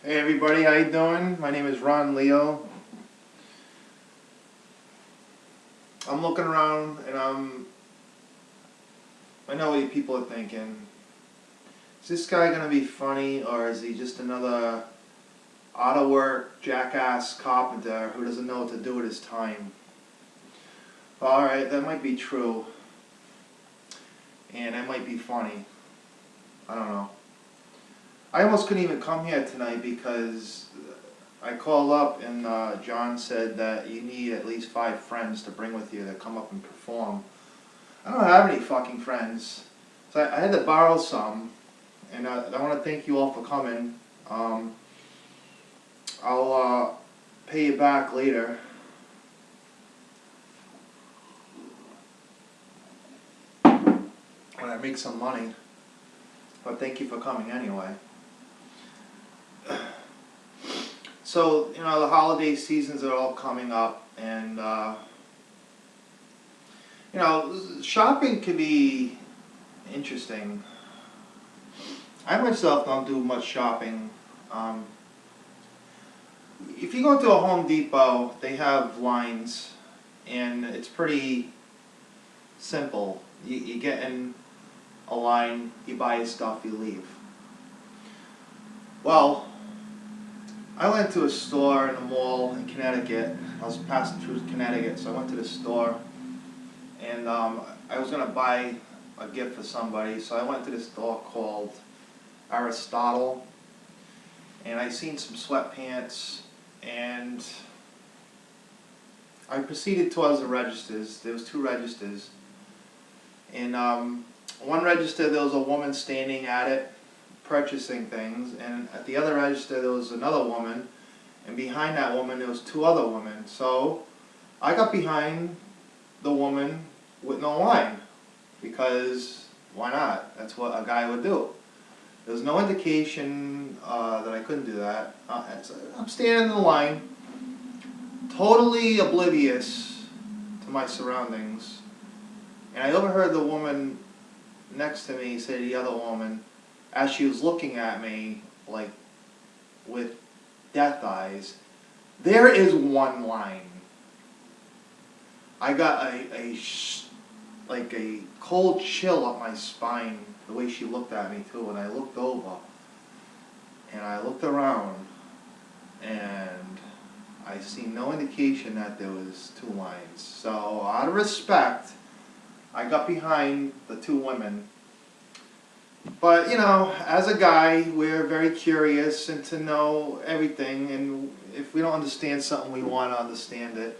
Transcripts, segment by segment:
Hey everybody, how you doing? My name is Ron Leo. I'm looking around and I know what you people are thinking. Is this guy gonna be funny, or is he just another out of work jackass carpenter who doesn't know what to do with his time? Alright, that might be true. And that might be funny. I don't know. I almost couldn't even come here tonight because I called up and John said that you need at least 5 friends to bring with you to come up and perform. I don't have any fucking friends, so I had to borrow some, and I want to thank you all for coming. I'll pay you back later. When I make some money, but thank you for coming anyway. So, the holiday seasons are all coming up, and, shopping can be interesting. I myself don't do much shopping. If you go to a Home Depot, they have lines, and it's pretty simple. You get in a line, you buy your stuff, you leave. Well, I went to a store in a mall in Connecticut. I was passing through Connecticut, so I went to the store, and I was going to buy a gift for somebody, so I went to this store called Aristotle, and I seen some sweatpants, and I proceeded towards the registers. There was 2 registers, and one register there was a woman standing at it purchasing things, and at the other register there was another woman, and behind that woman there was 2 other women. So I got behind the woman with no line, because why not? That's what a guy would do. There's no indication that I couldn't do that. I'm standing in the line, totally oblivious to my surroundings, and I overheard the woman next to me say to the other woman, as she was looking at me, like, with death eyes, "There is one line." I got like a cold chill up my spine, the way she looked at me too, and I looked over, and I looked around, and I see no indication that there was 2 lines. So, out of respect, I got behind the 2 women. But, as a guy, we're very curious and to know everything, and if we don't understand something, we want to understand it.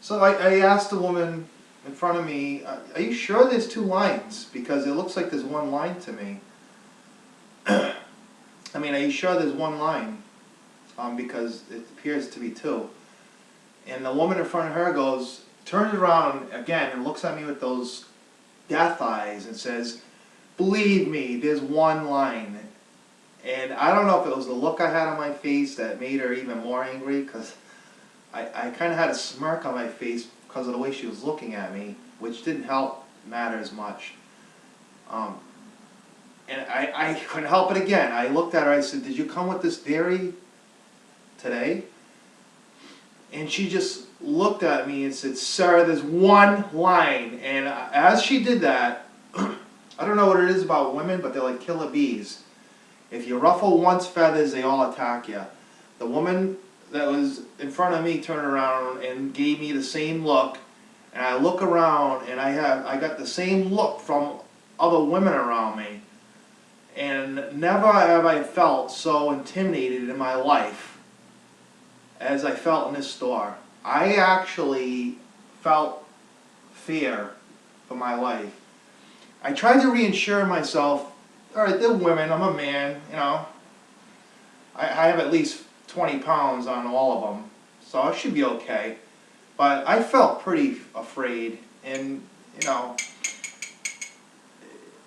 So I asked the woman in front of me, "Are you sure there's 2 lines? Because it looks like there's 1 line to me." I mean, are you sure there's 1 line? Because it appears to be 2. And the woman in front of her turns around again and looks at me with those death eyes and says, "Believe me, there's 1 line." And I don't know if it was the look I had on my face that made her even more angry, because I kind of had a smirk on my face because of the way she was looking at me, which didn't help matters much. And I couldn't help it again. I looked at her, I said, "Did you come with this theory today?" And she just looked at me and said, "Sir, there's 1 line." And as she did that, I don't know what it is about women, but they're like killer bees. If you ruffle one's feathers, they all attack you. The woman that was in front of me turned around and gave me the same look, and I look around and I got the same look from other women around me, and never have I felt so intimidated in my life as I felt in this store. I actually felt fear for my life. I tried to reassure myself, alright, they're women, I'm a man, I have at least 20 pounds on all of them, so I should be okay. But I felt pretty afraid, and,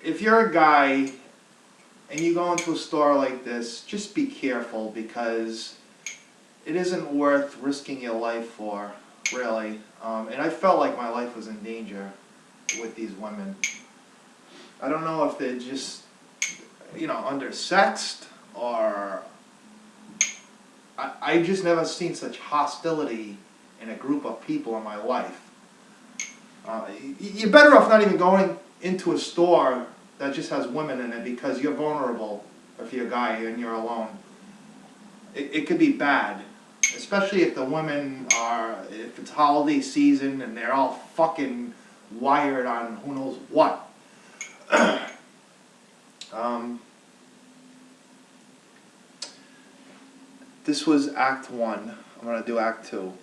if you're a guy and you go into a store like this, just be careful, because it isn't worth risking your life for, really. And I felt like my life was in danger with these women. I don't know if they're just, undersexed, or I just never seen such hostility in a group of people in my life. You're better off not even going into a store that just has women in it because you're vulnerable if you're a guy and you're alone. It could be bad, especially if the women if it's holiday season and they're all fucking wired on who knows what. This was Act 1. I'm going to do Act 2.